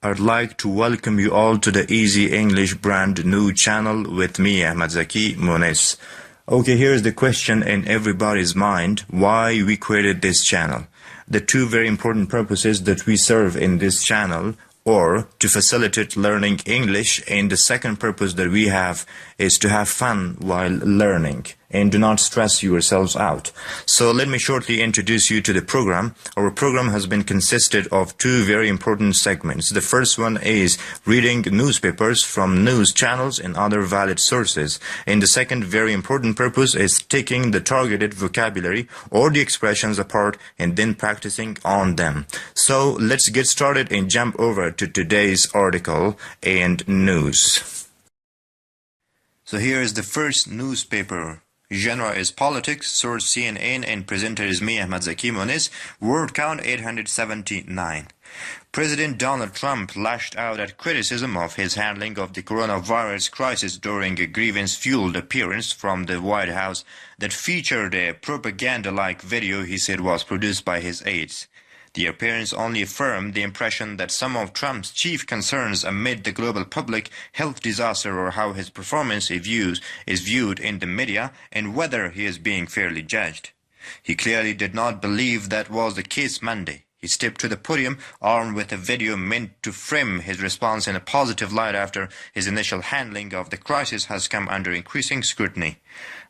I'd like to welcome you all to the Easy English brand new channel with me, Ahmad Zaki Moniz. Okay, here's the question in everybody's mind, why we created this channel. The two very important purposes that we serve in this channel or to facilitate learning English, and the second purpose that we have is to have fun while learning and do not stress yourselves out. So let me shortly introduce you to the program. Our program has been consisted of two very important segments. The first one is reading newspapers from news channels and other valid sources. And the second very important purpose is taking the targeted vocabulary or the expressions apart and then practicing on them. So let's get started and jump over to today's article and news. So here is the first newspaper. Genre is politics, source CNN, and presenter is me, Ahmad Zaki Moniz. Word count 879. President Donald Trump lashed out at criticism of his handling of the coronavirus crisis during a grievance-fueled appearance from the White House that featured a propaganda-like video he said was produced by his aides. The appearance only affirmed the impression that some of Trump's chief concerns amid the global public health disaster or how his performance is viewed in the media and whether he is being fairly judged. He clearly did not believe that was the case Monday. He stepped to the podium armed with a video meant to frame his response in a positive light after his initial handling of the crisis has come under increasing scrutiny.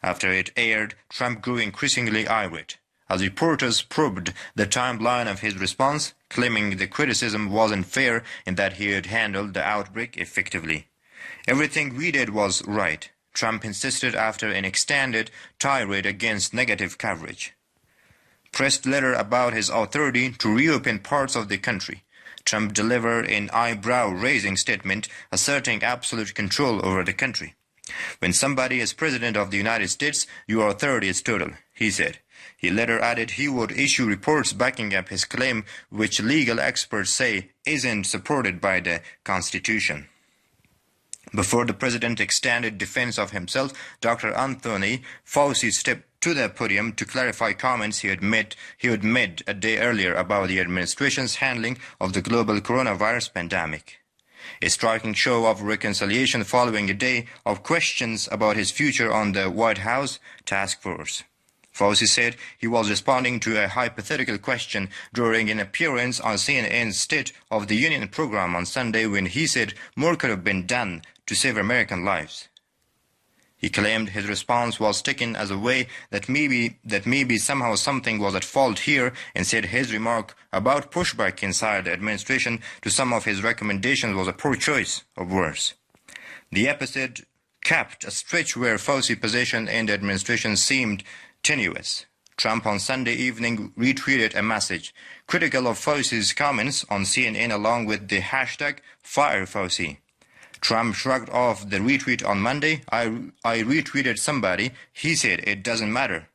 After it aired, Trump grew increasingly irate as reporters probed the timeline of his response, claiming the criticism wasn't fair and that he had handled the outbreak effectively. Everything we did was right, Trump insisted after an extended tirade against negative coverage. Pressed later about his authority to reopen parts of the country, Trump delivered an eyebrow-raising statement asserting absolute control over the country. When somebody is president of the United States, your authority is total, he said. He later added he would issue reports backing up his claim, which legal experts say isn't supported by the Constitution. Before the president extended defense of himself, Dr. Anthony Fauci stepped to the podium to clarify comments he had made a day earlier about the administration's handling of the global coronavirus pandemic. A striking show of reconciliation following a day of questions about his future on the White House task force. Fauci said he was responding to a hypothetical question during an appearance on CNN's State of the Union program on Sunday when he said more could have been done to save American lives. He claimed his response was taken as a way that maybe somehow something was at fault here and said his remark about pushback inside the administration to some of his recommendations was a poor choice of words. The episode capped a stretch where Fauci's position in the administration seemed tenuous. Trump on Sunday evening retweeted a message critical of Fauci's comments on CNN along with the hashtag #FireFauci. Trump shrugged off the retweet on Monday. I retweeted somebody. He said it doesn't matter.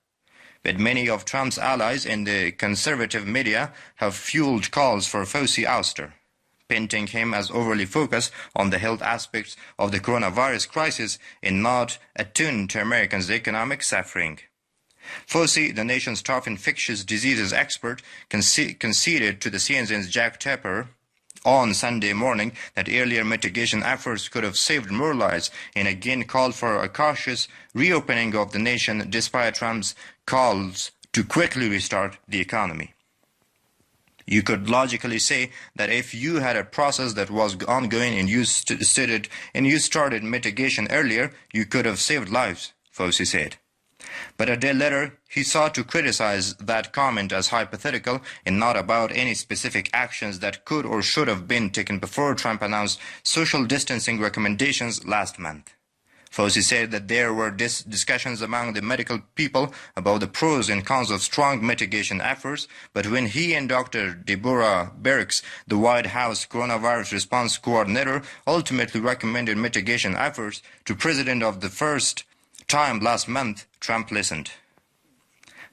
But many of Trump's allies in the conservative media have fueled calls for Fauci ouster, painting him as overly focused on the health aspects of the coronavirus crisis and not attuned to Americans' economic suffering. Fauci, the nation's top infectious diseases expert, conceded to the CNN's Jack Tapper on Sunday morning that earlier mitigation efforts could have saved more lives and again called for a cautious reopening of the nation despite Trump's calls to quickly restart the economy. You could logically say that if you had a process that was ongoing and you started mitigation earlier, you could have saved lives, Fauci said. But a day later, he sought to criticize that comment as hypothetical and not about any specific actions that could or should have been taken before Trump announced social distancing recommendations last month. Fauci said that there were discussions among the medical people about the pros and cons of strong mitigation efforts, but when he and Dr. Deborah Birx, the White House coronavirus response coordinator, ultimately recommended mitigation efforts to President of the first time last month, Trump listened.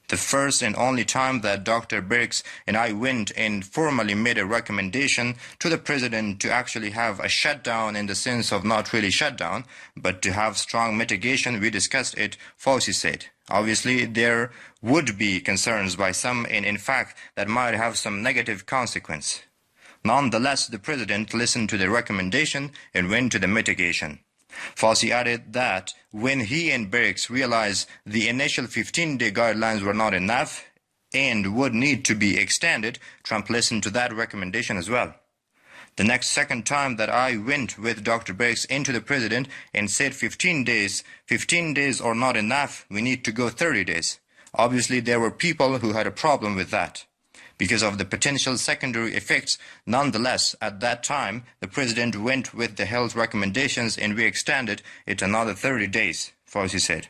The first and only time that Dr. Birx and I went and formally made a recommendation to the president to actually have a shutdown in the sense of not really shutdown, but to have strong mitigation, we discussed it, Fauci said. Obviously, there would be concerns by some, and in fact, that might have some negative consequence. Nonetheless, the president listened to the recommendation and went to the mitigation. Fauci added that when he and Birx realized the initial 15-day guidelines were not enough and would need to be extended, Trump listened to that recommendation as well. The second time that I went with Dr. Birx into the president and said 15 days are not enough, we need to go 30 days. Obviously, there were people who had a problem with that because of the potential secondary effects. Nonetheless, at that time, the president went with the health recommendations and we extended it another 30 days, Fauci said.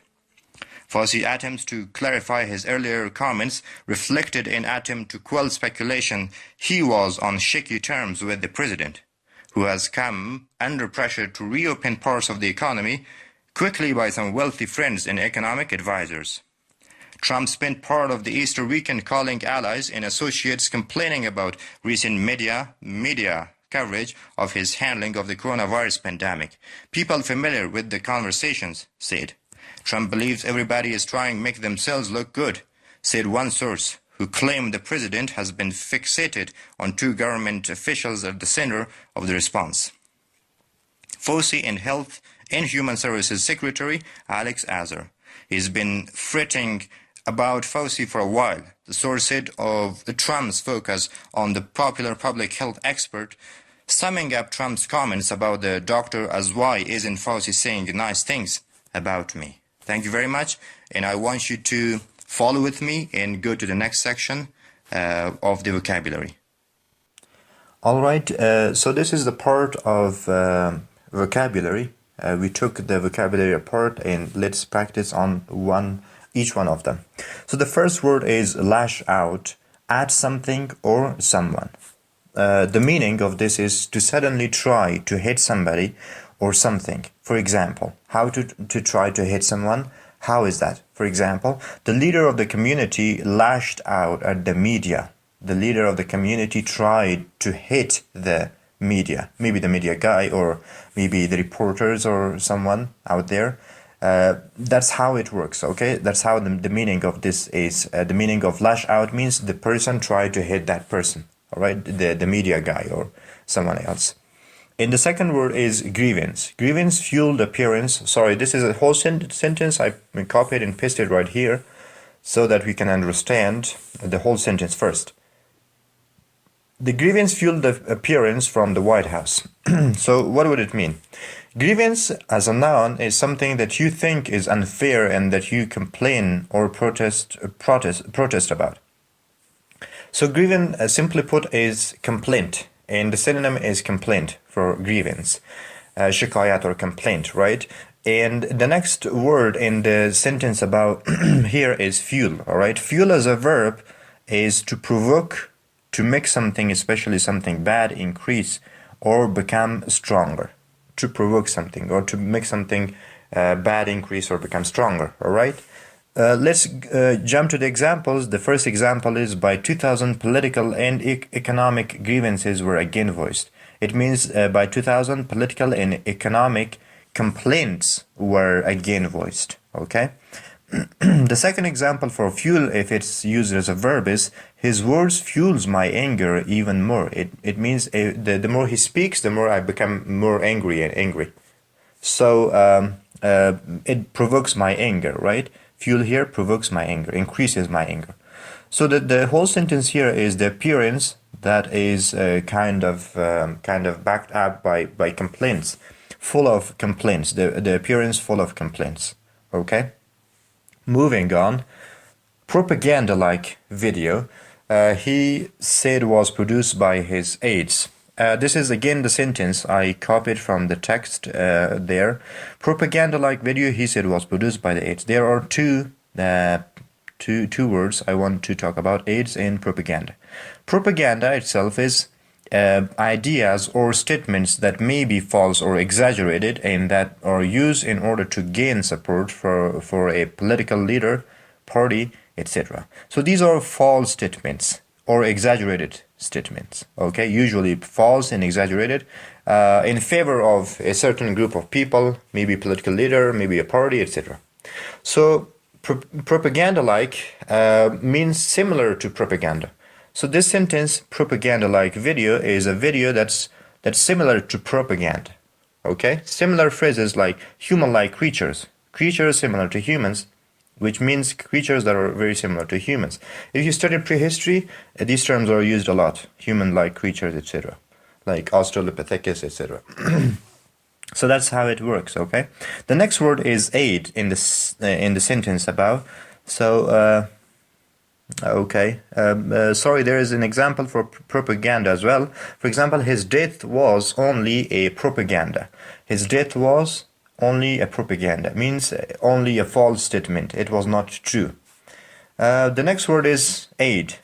Fauci's attempts to clarify his earlier comments reflected an attempt to quell speculation he was on shaky terms with the president, who has come under pressure to reopen parts of the economy quickly by some wealthy friends and economic advisors. Trump spent part of the Easter weekend calling allies and associates complaining about recent media coverage of his handling of the coronavirus pandemic. People familiar with the conversations said, Trump believes everybody is trying to make themselves look good, said one source, who claimed the president has been fixated on two government officials at the center of the response. Fauci and Health and Human Services Secretary Alex Azar. He's been fretting about Fauci for a while. The source said of Trump's focus on the popular public health expert, summing up Trump's comments about the doctor as why isn't Fauci saying nice things about me. Thank you very much, and I want you to follow with me and go to the next section of the vocabulary. All right, so this is the part of vocabulary. We took the vocabulary apart and let's practice on each one of them. So the first word is lash out at something or someone. The meaning of this is to suddenly try to hit somebody or something. For example, how to try to hit someone? How is that? For example, the leader of the community lashed out at the media. The leader of the community tried to hit the media, maybe the media guy or maybe the reporters or someone out there. That's how it works, okay? That's how the meaning of this is. The meaning of lash out means the person tried to hit that person, all right? The media guy or someone else. And the second word is grievance. Grievance fueled appearance. Sorry, this is a whole sentence. I copied and pasted right here so that we can understand the whole sentence first. The grievance fueled the appearance from the White House. So what would it mean? Grievance as a noun is something that you think is unfair and that you complain or protest about. So grievance, simply put, is complaint, and the synonym is complaint for grievance, shikayat or complaint, right? And the next word in the sentence about here is fuel, all right? Fuel as a verb is to provoke, to make something, especially something bad, increase or become stronger. To provoke something or to make something bad increase or become stronger, all right? Let's jump to the examples. The first example is by 2000 political and economic grievances were again voiced. It means by 2000 political and economic complaints were again voiced, okay? The second example for fuel, if it's used as a verb, is his words fuels my anger even more. It means the more he speaks, the more I become more angry and angry. So it provokes my anger, right? Fuel here provokes my anger, increases my anger. So the whole sentence here is the appearance that is kind of backed up by complaints, full of complaints. The appearance full of complaints. Okay. Moving on, propaganda-like video, he said was produced by his aides. This is again the sentence I copied from the text there. Propaganda-like video, he said, was produced by the aides. There are two words I want to talk about, aides and propaganda. Propaganda itself is ideas or statements that may be false or exaggerated and that are used in order to gain support for a political leader, party, etc. So these are false statements or exaggerated statements, okay? Usually false and exaggerated in favor of a certain group of people, maybe a political leader, maybe a party, etc. So propaganda-like means similar to propaganda. So this sentence, propaganda-like video, is a video that's similar to propaganda. Okay? Similar phrases like human-like creatures. Creatures similar to humans, which means creatures that are very similar to humans. If you study prehistory, these terms are used a lot. Human-like creatures, etc. Like Australopithecus, etc. So that's how it works, okay? The next word is aid in the sentence above. So, sorry, there is an example for propaganda as well. For example, his death was only a propaganda. His death was only a propaganda. Means only a false statement. It was not true. The next word is aid.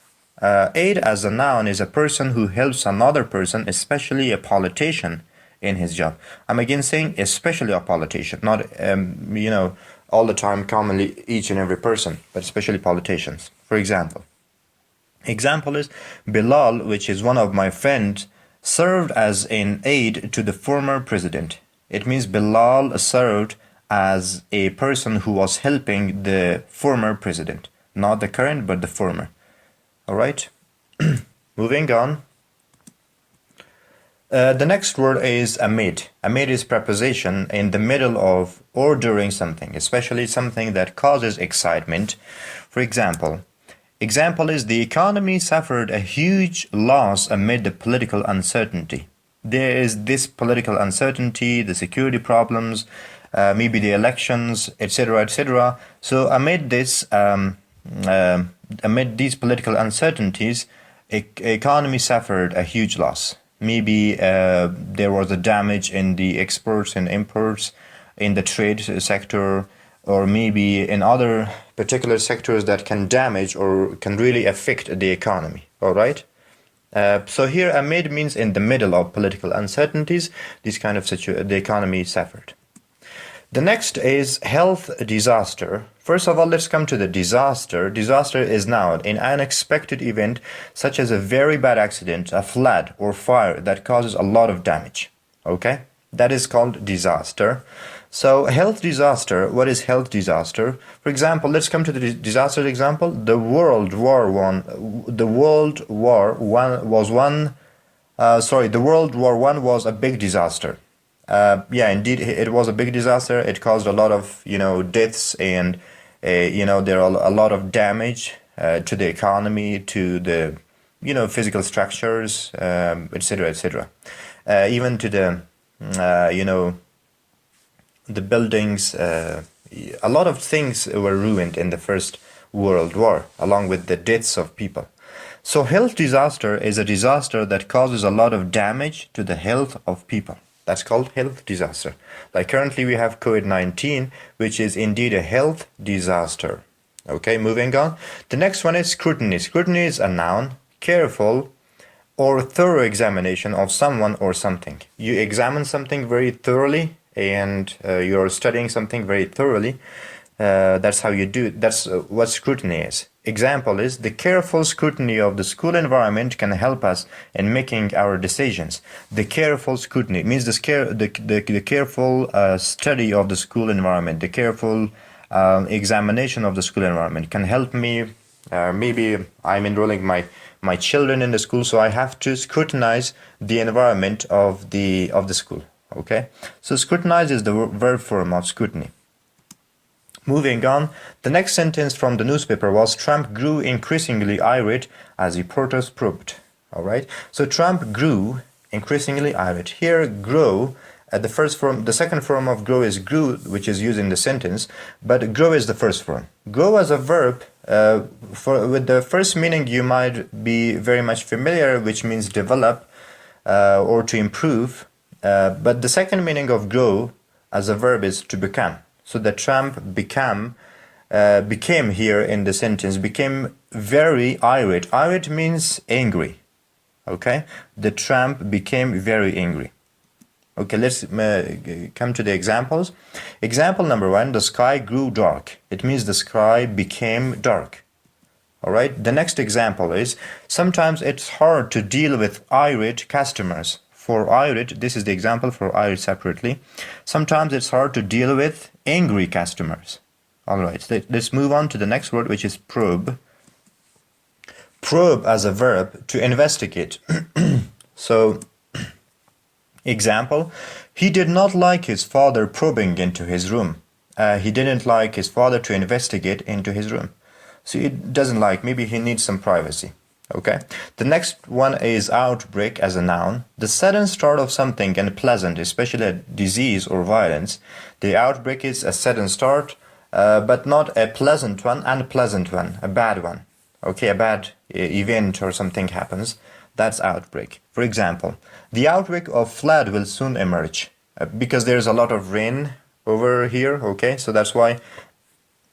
Aid as a noun is a person who helps another person, especially a politician, in his job. I'm again saying especially a politician, not all the time, commonly each and every person, but especially politicians. For example is Bilal, which is one of my friends, served as an aide to the former president. It means Bilal served as a person who was helping the former president, not the current but the former. All right. Moving on. The next word is amid. Amid is preposition in the middle of or during something, especially something that causes excitement. For example is the economy suffered a huge loss amid the political uncertainty. There is this political uncertainty, the security problems, maybe the elections, etc., etc. So amid these political uncertainties, economy suffered a huge loss. Maybe there was a damage in the exports and imports, in the trade sector, or maybe in other particular sectors that can damage or can really affect the economy. All right? So here amid means in the middle of political uncertainties, this kind of the economy suffered. The next is health disaster. First of all, let's come to the disaster. Disaster is noun, an unexpected event such as a very bad accident, a flood or fire that causes a lot of damage. Okay? That is called disaster. So health disaster, what is health disaster? For example, let's come to the disaster example. The World War One was a big disaster. Yeah, indeed, it was a big disaster. It caused a lot of, deaths and, there are a lot of damage to the economy, to the, physical structures, etc., etc. Even to the, the buildings. A lot of things were ruined in the First World War, along with the deaths of people. So health disaster is a disaster that causes a lot of damage to the health of people. That's called health disaster. Like currently we have COVID-19, which is indeed a health disaster. Okay, moving on. The next one is scrutiny. Scrutiny is a noun, careful or thorough examination of someone or something. You examine something very thoroughly and you're studying something very thoroughly. That's how you do it. That's what scrutiny is. Example is the careful scrutiny of the school environment can help us in making our decisions. The careful scrutiny means the careful study of the school environment, the careful examination of the school environment can help me. Maybe I'm enrolling my children in the school, so I have to scrutinize the environment of the school. Okay, so scrutinize is the verb form of scrutiny. Moving on, the next sentence from the newspaper was Trump grew increasingly irate as reporters probed. All right, so Trump grew increasingly irate. Here, grow, the second form of grow is grew, which is used in the sentence, but grow is the first form. Grow as a verb, with the first meaning you might be very much familiar, which means develop or to improve. But the second meaning of grow as a verb is to become. So the Trump became here in the sentence, became very irate. Irate means angry. Okay? The Trump became very angry. Okay, let's come to the examples. Example number 1, the sky grew dark. It means the sky became dark. All right? The next example is, sometimes it's hard to deal with irate customers. For irate, this is the example for irate separately. Sometimes it's hard to deal with angry customers. All right, let's move on to the next word, which is probe. Probe as a verb, to investigate. So, example, he did not like his father probing into his room. He didn't like his father to investigate into his room. So he doesn't like, maybe he needs some privacy. Okay. The next one is outbreak as a noun. The sudden start of something unpleasant, especially a disease or violence. The outbreak is a sudden start, but not a pleasant one, unpleasant one, a bad one. Okay, a bad event or something happens. That's outbreak. For example, the outbreak of flood will soon emerge because there's a lot of rain over here. Okay, so that's why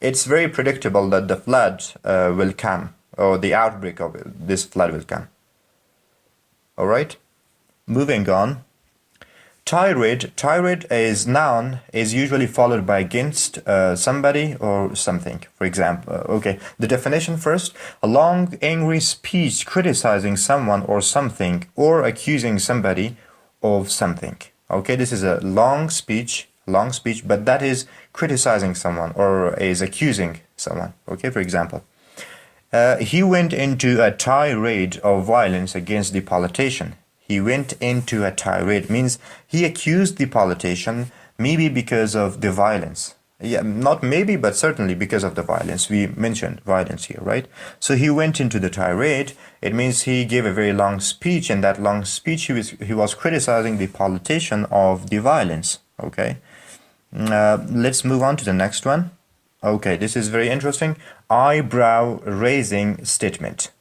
it's very predictable that the flood will come, or the outbreak of this flood will come. All right, moving on. Tirade is noun, is usually followed by against somebody or something. For example, okay, the definition first: a long, angry speech criticizing someone or something, or accusing somebody of something. Okay, this is a long speech, but that is criticizing someone or is accusing someone. Okay, for example, he went into a tirade of violence against the politician. He went into a tirade means he accused the politician, maybe because of the violence. Yeah, not maybe, but certainly because of the violence. We mentioned violence here, right? So he went into the tirade. It means he gave a very long speech. In that long speech, he was criticizing the politician of the violence. Okay. Let's move on to the next one. Okay, this is very interesting. Eyebrow raising statement.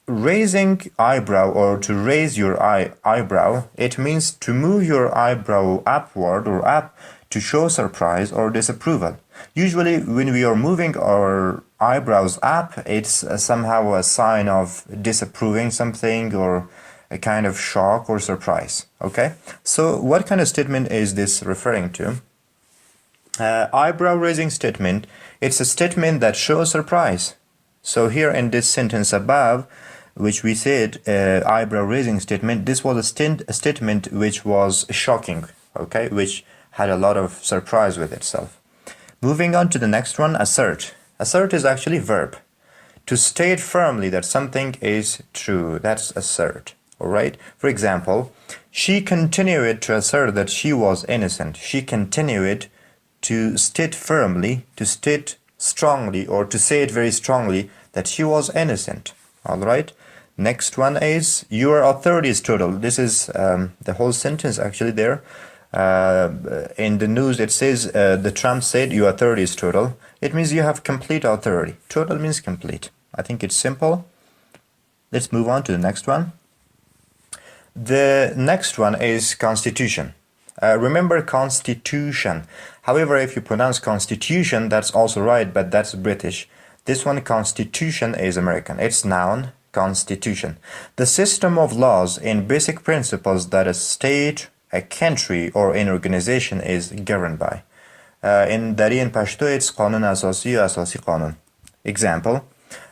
Raising eyebrow, or to raise your eyebrow, it means to move your eyebrow upward or up to show surprise or disapproval. Usually when we are moving our eyebrows up, it's somehow a sign of disapproving something or a kind of shock or surprise. Okay, so what kind of statement is this referring to? Eyebrow raising statement, it's a statement that shows surprise. So here in this sentence above, which we said eyebrow raising statement, this was a statement which was shocking, okay, which had a lot of surprise with itself. Moving on to the next one, assert. Assert is actually verb. To state firmly that something is true, that's assert. All right. For example, she continued to assert that she was innocent. She continued to state firmly, to state strongly, or to say it very strongly that she was innocent. All right. Next one is your authority is total. This is the whole sentence actually there. In the news it says the Trump said your authority is total. It means you have complete authority. Total means complete. I think it's simple. Let's move on to the next one. The next one is constitution. Remember constitution. However, if you pronounce constitution, that's also right, but that's British. This one, constitution, is American. It's noun, constitution. The system of laws and basic principles that a state, a country, or an organization is governed by. In Dari Pashto, it's Qanun Asasi ya Asasi Qanun. Example,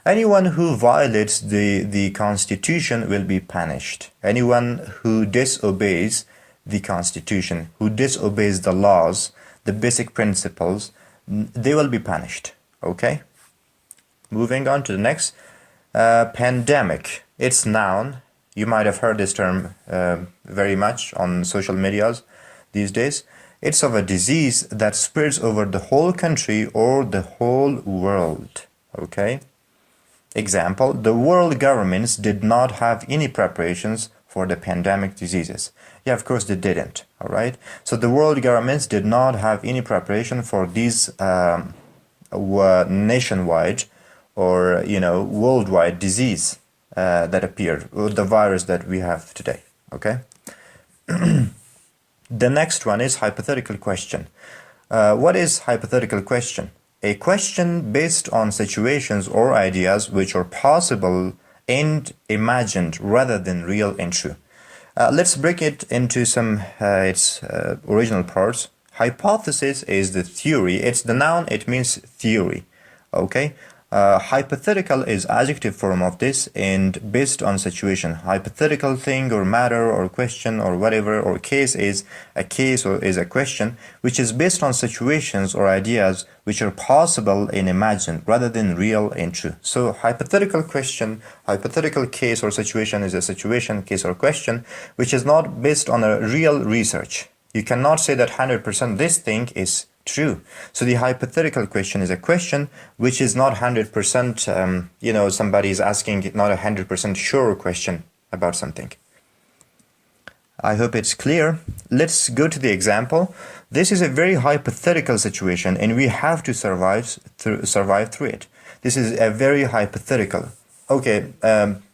anyone who violates the constitution will be punished. Anyone who disobeys the constitution, who disobeys the laws, the basic principles, they will be punished. Okay? Moving on to the next. Pandemic. It's noun. You might have heard this term very much on social medias these days. It's of a disease that spreads over the whole country or the whole world. Okay? Example, the world governments did not have any preparations for the pandemic diseases. Yeah, of course they didn't. All right? So the world governments did not have any preparation for these nationwide or worldwide disease that appeared, or the virus that we have today. Okay. The next one is hypothetical question. What is hypothetical question? A question based on situations or ideas which are possible and imagined rather than real and true. Let's break it into some its original parts. Hypothesis is the theory. It's the noun. It means theory. Okay. Hypothetical is adjective form of this and based on situation. Hypothetical thing or matter or question or whatever or case is a case or is a question which is based on situations or ideas which are possible and imagined rather than real and true. So hypothetical question, hypothetical case or situation is a situation, case or question which is not based on a real research. You cannot say that 100% this thing is true. So the hypothetical question is a question which is not 100%, somebody is asking not 100% sure question about something. I hope it's clear. Let's go to the example. This is a very hypothetical situation and we have to survive through it. This is a very hypothetical. Okay,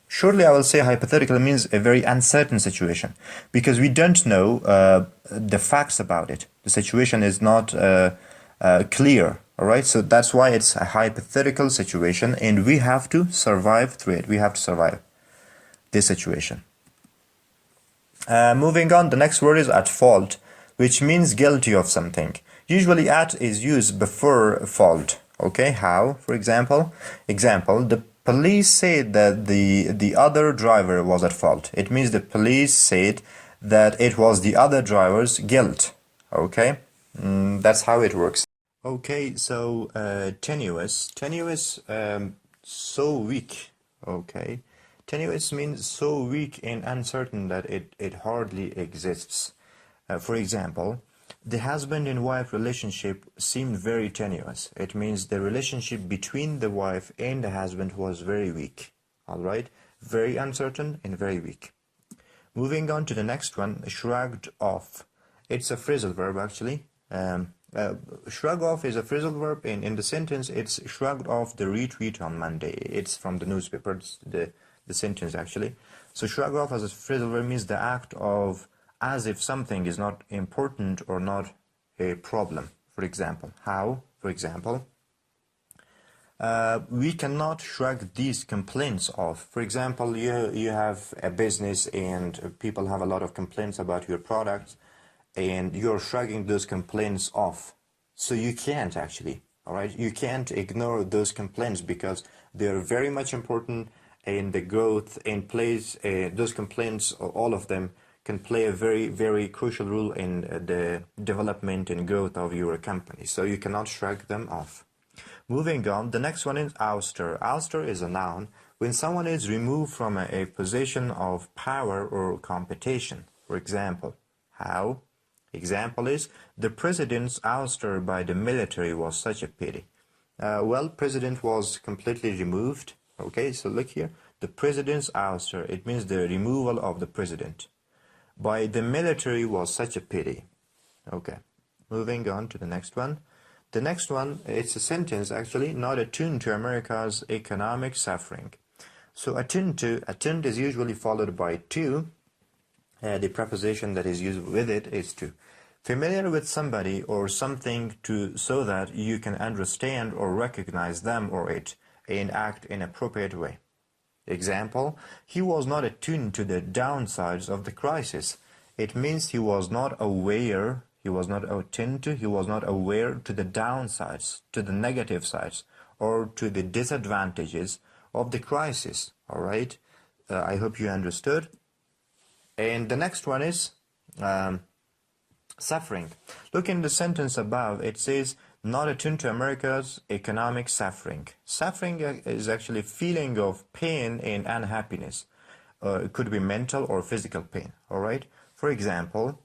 surely I will say hypothetical means a very uncertain situation because we don't know the facts about it. The situation is not clear, all right? So that's why it's a hypothetical situation and we have to survive through it. We have to survive this situation. Moving on, the next word is at fault, which means guilty of something. Usually at is used before fault. Okay, how? For example, the police said that the other driver was at fault. It means the police said that it was the other driver's guilt. Okay, that's how it works. Okay, so tenuous, so weak. Okay, tenuous means so weak and uncertain that it hardly exists. For example, the husband and wife relationship seemed very tenuous. It means the relationship between the wife and the husband was very weak. All right, very uncertain and very weak. Moving on to the next one, shrugged off. It's a phrasal verb actually. Shrug off is a phrasal verb, and in the sentence it's shrugged off the retweet on Monday. It's from the newspaper, the sentence actually. So shrug off as a phrasal verb means the act of as if something is not important or not a problem. For example, how? For example, we cannot shrug these complaints off. For example, you have a business and people have a lot of complaints about your products and you're shrugging those complaints off. So you can't actually, all right? You can't ignore those complaints because they're very much important in the growth and plays, those complaints, all of them, can play a very, very crucial role in the development and growth of your company. So you cannot shrug them off. Moving on, the next one is ouster. Ouster is a noun when someone is removed from a position of power or competition. For example, how? Example is, the president's ouster by the military was such a pity. Well, president was completely removed. Okay, so look here. The president's ouster, it means the removal of the president. By the military was such a pity. Okay, moving on to the next one. The next one, it's a sentence actually, not attuned to America's economic suffering. So attuned is usually followed by to. The preposition that is used with it is to. Familiar with somebody or something so that you can understand or recognize them or it and act in an appropriate way. Example, he was not attuned to the downsides of the crisis. It means he was not aware, he was not attuned to, he was not aware to the downsides, to the negative sides, or to the disadvantages of the crisis. All right? I hope you understood. And the next one is suffering. Look in the sentence above. It says, not attuned to America's economic suffering. Suffering is actually a feeling of pain and unhappiness. It could be mental or physical pain. All right? For example,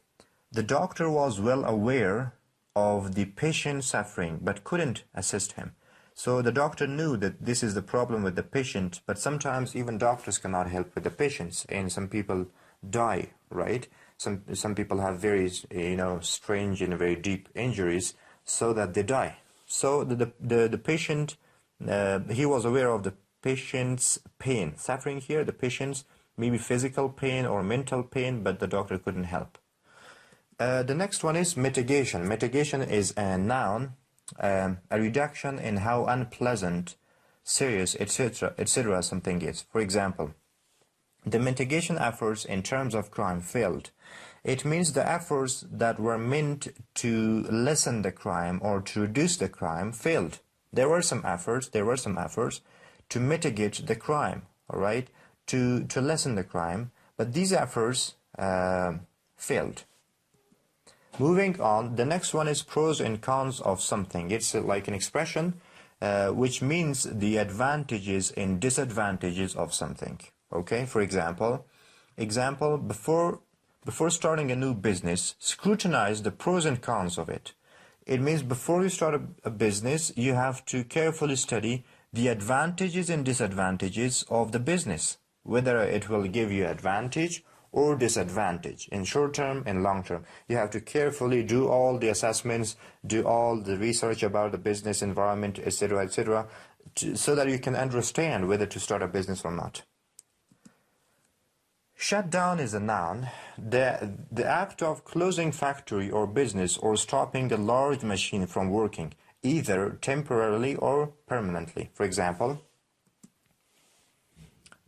the doctor was well aware of the patient's suffering but couldn't assist him. So the doctor knew that this is the problem with the patient, but sometimes even doctors cannot help with the patients, and some people die, right? Some people have very, strange and very deep injuries, so that they die. So the patient, he was aware of the patient's pain, suffering here, the patient's maybe physical pain or mental pain, but the doctor couldn't help. The next one is mitigation. Mitigation is a noun, a reduction in how unpleasant, serious, etc. something is. For example, the mitigation efforts in terms of crime failed. It means the efforts that were meant to lessen the crime or to reduce the crime failed. There were some efforts to mitigate the crime, all right, to lessen the crime, but these efforts failed. Moving on, the next one is pros and cons of something. It's like an expression which means the advantages and disadvantages of something. Okay, for example, before starting a new business, scrutinize the pros and cons of it. It means before you start a business, you have to carefully study the advantages and disadvantages of the business, whether it will give you advantage or disadvantage in short term and long term. You have to carefully do all the assessments, do all the research about the business environment, etc., so that you can understand whether to start a business or not. Shut down is a noun. The act of closing factory or business or stopping a large machine from working, either temporarily or permanently. For example,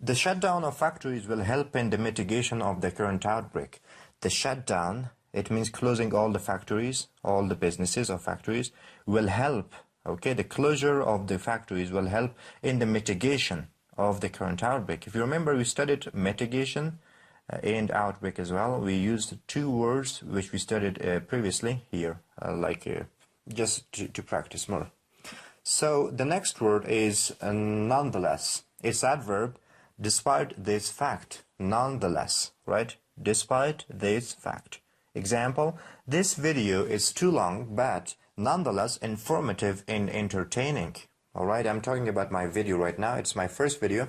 the shutdown of factories will help in the mitigation of the current outbreak. The shutdown, it means closing all the factories, all the businesses or factories, will help. Okay, the closure of the factories will help in the mitigation of the current outbreak. If you remember, we studied mitigation and outbreak as well. We used two words which we studied previously here, just to practice more. So the next word is nonetheless. It's adverb. Despite this fact, nonetheless, right? Despite this fact. Example, this video is too long, but nonetheless informative and entertaining. All right, I'm talking about my video right now. It's my first video.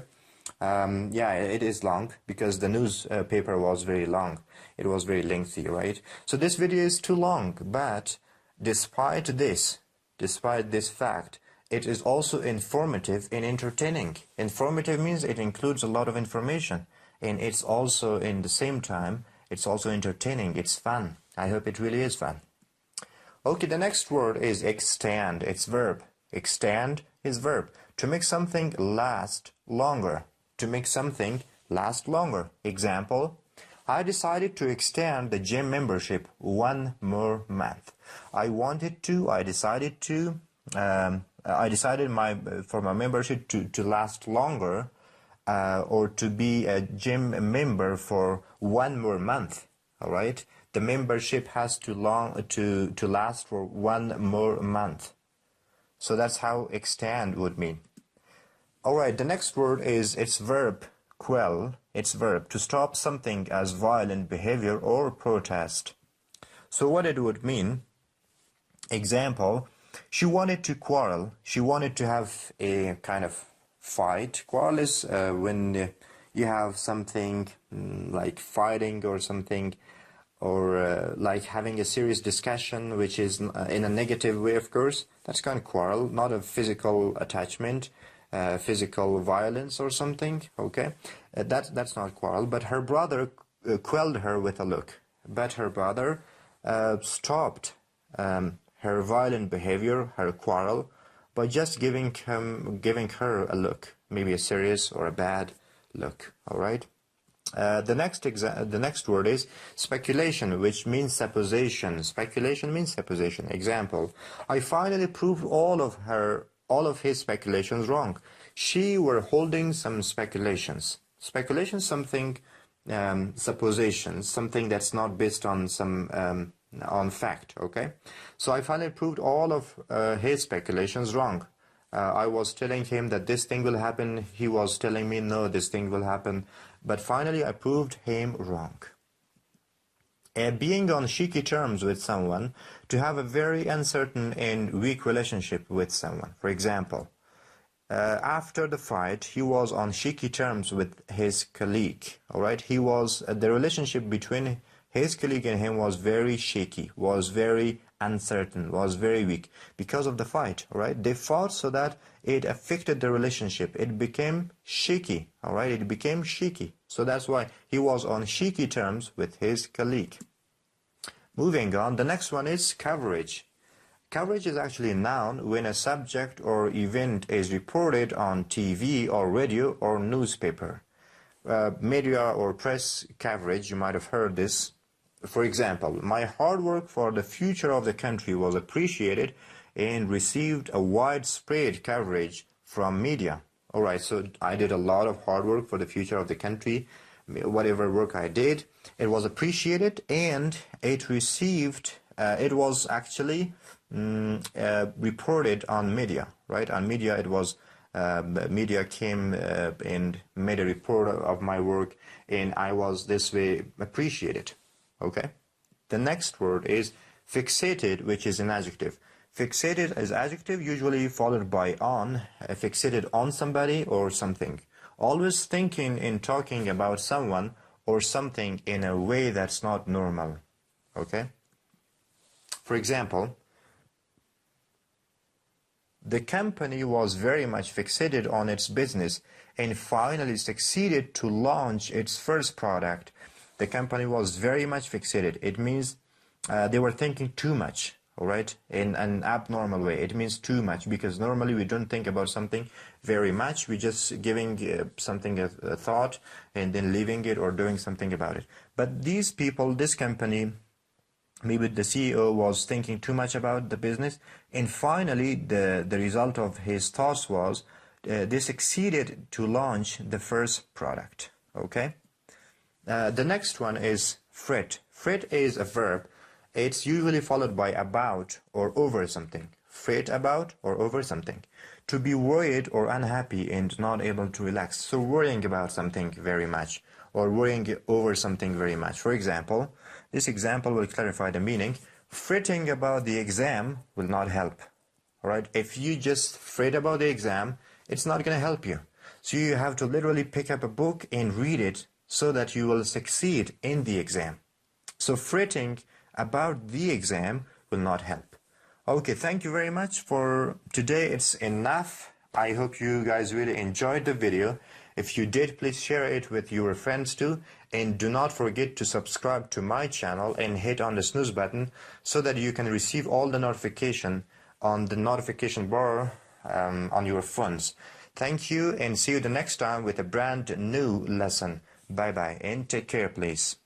Yeah, it is long because the newspaper was very long. It was very lengthy, right? So this video is too long, but despite this fact, it is also informative and entertaining. Informative means it includes a lot of information, and it's also, in the same time, it's also entertaining. It's fun. I hope it really is fun. Okay, the next word is extend. It's verb. Extend is verb. To make something last longer. To make something last longer. Example, I decided to extend the gym membership one more month. I decided for my membership to last longer, or to be a gym member for one more month. All right, the membership has to last for one more month. So that's how extend would mean. All right, the next word is its verb, quell. It's verb to stop something as violent behavior or protest. So what it would mean? Example, she wanted to quarrel. She wanted to have a kind of fight. Quarrel is when you have something like fighting or something, or like having a serious discussion, which is in a negative way, of course. That's kind of quarrel, not a physical attachment, physical violence or something. Okay, that's not quarrel. But her brother quelled her with a look. But her brother stopped her violent behavior, her quarrel, by just giving her a look, maybe a serious or a bad look. All right. The next word is speculation, which means supposition. Speculation means supposition. Example, I finally proved all of his speculations wrong. She were holding some speculations. Speculation, something, suppositions, something that's not based on some on fact. Okay, so I finally proved all of his speculations wrong. I was telling him that this thing will happen. He was telling me, no, this thing will happen. But finally, I proved him wrong. Being on shaky terms with someone, to have a very uncertain and weak relationship with someone. For example, after the fight, he was on shaky terms with his colleague. All right, the relationship between his colleague and him was very shaky, was very uncertain, was very weak because of the fight. All right, they fought so that it affected the relationship. It became shaky. All right, it became shaky. So that's why he was on shaky terms with his colleague. Moving on, the next one is coverage. Coverage is actually a noun when a subject or event is reported on TV or radio or newspaper. Media or press coverage, you might have heard this. For example, my hard work for the future of the country was appreciated and received a widespread coverage from media. Alright, so I did a lot of hard work for the future of the country. Whatever work I did, it was appreciated, and it received, it was actually reported on media, right? On media, it was, media came and made a report of my work, and I was this way appreciated, okay? The next word is fixated, which is an adjective. Fixated is adjective, usually followed by on, fixated on somebody or something. Always thinking and talking about someone or something in a way that's not normal, okay? For example, the company was very much fixated on its business and finally succeeded to launch its first product. The company was very much fixated. It means they were thinking too much, all right, in an abnormal way. It means too much, because normally we don't think about something very much. We're just giving something a thought and then leaving it or doing something about it. But these people, this company, maybe the CEO was thinking too much about the business, and finally the result of his thoughts was they succeeded to launch the first product, okay? The next one is fret. Fret is a verb. It's usually followed by about or over something. Fret about or over something. To be worried or unhappy and not able to relax. So worrying about something very much, or worrying over something very much. For example, this example will clarify the meaning. Fretting about the exam will not help. Alright? If you just fret about the exam, it's not going to help you. So you have to literally pick up a book and read it so that you will succeed in the exam. So fretting about the exam will not help. Okay, thank you very much for today. It's enough. I hope you guys really enjoyed the video. If you did, please share it with your friends too, and do not forget to subscribe to my channel and hit on the snooze button so that you can receive all the notification on the notification bar on your phones. Thank you, and see you the next time with a brand new lesson. Bye bye, and take care, please.